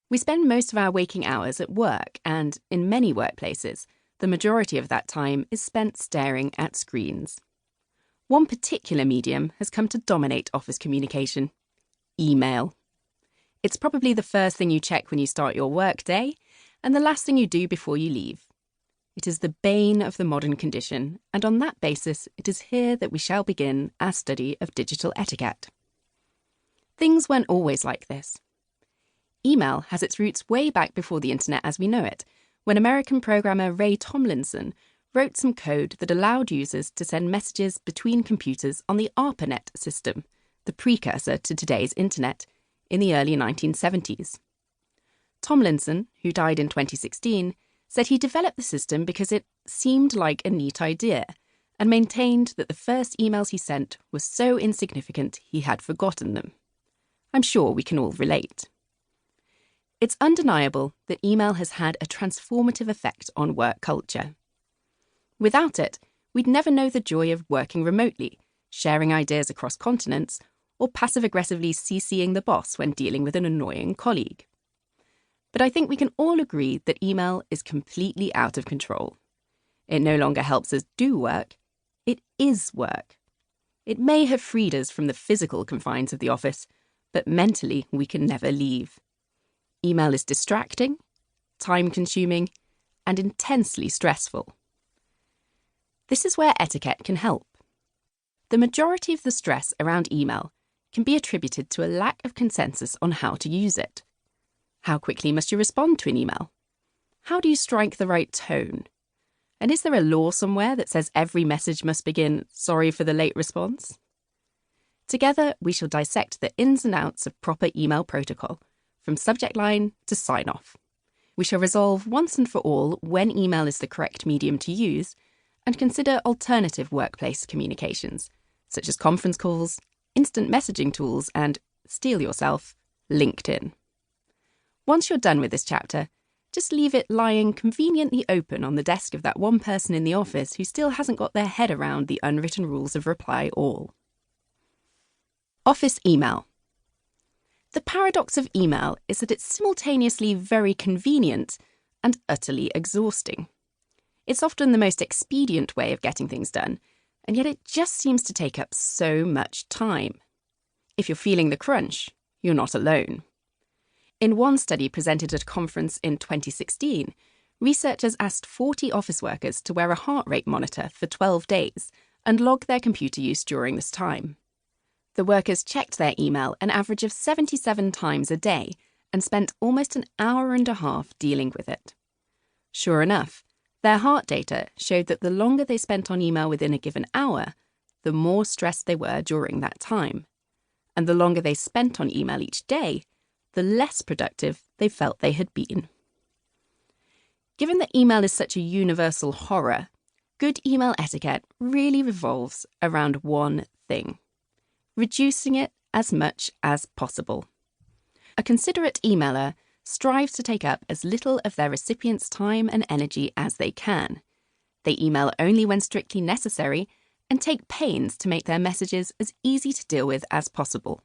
We spend most of our waking hours at work, and in many workplaces, the majority of that time is spent staring at screens. One particular medium has come to dominate office communication: email. It's probably the first thing you check when you start your work day, and the last thing you do before you leave. It is the bane of the modern condition, and on that basis, it is here that we shall begin our study of digital etiquette. Things weren't always like this. Email has its roots way back before the internet as we know it, when American programmer Ray Tomlinson wrote some code that allowed users to send messages between computers on the ARPANET system, the precursor to today's internet, in the early 1970s. Tomlinson, who died in 2016, said he developed the system because it seemed like a neat idea, and maintained that the first emails he sent were so insignificant he had forgotten them. I'm sure we can all relate. It's undeniable that email has had a transformative effect on work culture. Without it, we'd never know the joy of working remotely, sharing ideas across continents, or passive-aggressively CCing the boss when dealing with an annoying colleague. But I think we can all agree that email is completely out of control. It no longer helps us do work, it is work. It may have freed us from the physical confines of the office, but mentally we can never leave. Email is distracting, time-consuming, and intensely stressful. This is where etiquette can help. The majority of the stress around email can be attributed to a lack of consensus on how to use it. How quickly must you respond to an email? How do you strike the right tone? And is there a law somewhere that says every message must begin, "Sorry for the late response"? Together, we shall dissect the ins and outs of proper email protocol, from subject line to sign-off. We shall resolve once and for all when email is the correct medium to use, and consider alternative workplace communications, such as conference calls, instant messaging tools, and, steel yourself, LinkedIn. Once you're done with this chapter, just leave it lying conveniently open on the desk of that one person in the office who still hasn't got their head around the unwritten rules of reply all. Office email. The paradox of email is that it's simultaneously very convenient and utterly exhausting. It's often the most expedient way of getting things done, and yet it just seems to take up so much time. If you're feeling the crunch, you're not alone. In one study presented at a conference in 2016, researchers asked 40 office workers to wear a heart rate monitor for 12 days and log their computer use during this time. The workers checked their email an average of 77 times a day and spent almost an hour and a half dealing with it. Sure enough, their heart data showed that the longer they spent on email within a given hour, the more stressed they were during that time. And the longer they spent on email each day, the less productive they felt they had been. Given that email is such a universal horror, good email etiquette really revolves around one thing: reducing it as much as possible. A considerate emailer strives to take up as little of their recipient's time and energy as they can. They email only when strictly necessary and take pains to make their messages as easy to deal with as possible.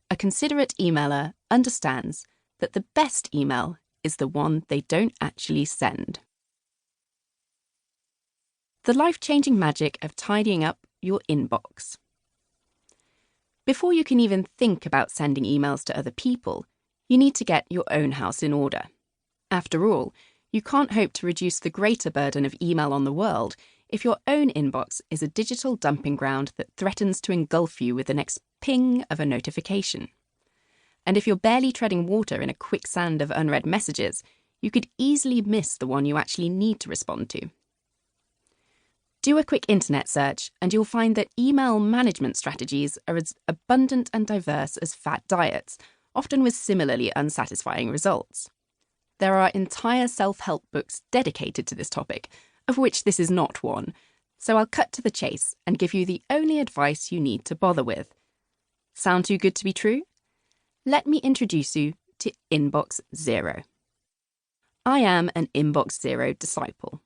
A considerate emailer understands that the best email is the one they don't actually send. The life-changing magic of tidying up your inbox. Before you can even think about sending emails to other people, you need to get your own house in order. After all, you can't hope to reduce the greater burden of email on the world if your own inbox is a digital dumping ground that threatens to engulf you with the next ping of a notification. And if you're barely treading water in a quicksand of unread messages, you could easily miss the one you actually need to respond to. Do a quick internet search and you'll find that email management strategies are as abundant and diverse as fat diets, often with similarly unsatisfying results. There are entire self-help books dedicated to this topic, of which this is not one, so I'll cut to the chase and give you the only advice you need to bother with. Sound too good to be true? Let me introduce you to Inbox Zero. I am an Inbox Zero disciple.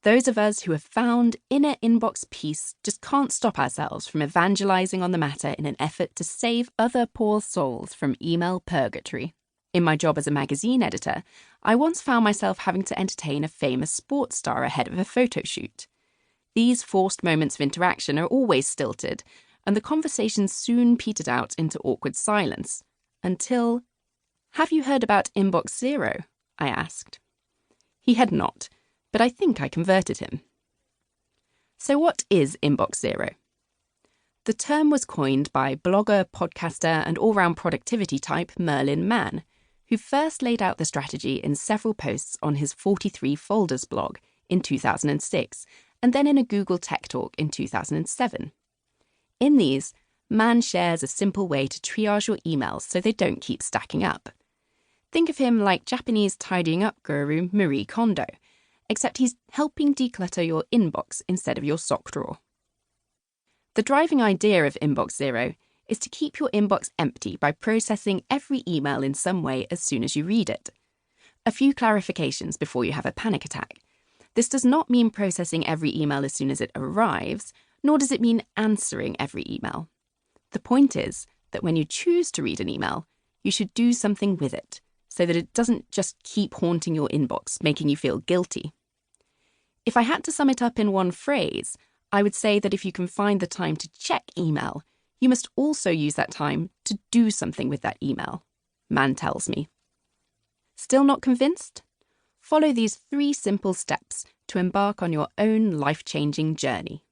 Those of us who have found inner inbox peace just can't stop ourselves from evangelizing on the matter in an effort to save other poor souls from email purgatory. In my job as a magazine editor, I once found myself having to entertain a famous sports star ahead of a photo shoot. These forced moments of interaction are always stilted, and the conversation soon petered out into awkward silence, until... "Have you heard about Inbox Zero?" I asked. He had not, but I think I converted him. So what is Inbox Zero? The term was coined by blogger, podcaster, and all-round productivity type Merlin Mann, who first laid out the strategy in several posts on his 43 Folders blog in 2006, and then in a Google Tech Talk in 2007. In these, Mann shares a simple way to triage your emails so they don't keep stacking up. Think of him like Japanese tidying up guru Marie Kondo, except he's helping declutter your inbox instead of your sock drawer. The driving idea of Inbox Zero is to keep your inbox empty by processing every email in some way as soon as you read it. A few clarifications before you have a panic attack. This does not mean processing every email as soon as it arrives, nor does it mean answering every email. The point is that when you choose to read an email, you should do something with it, so that it doesn't just keep haunting your inbox, making you feel guilty. If I had to sum it up in one phrase, I would say that if you can find the time to check email, you must also use that time to do something with that email, Mann tells me. Still not convinced? Follow these 3 simple steps to embark on your own life-changing journey.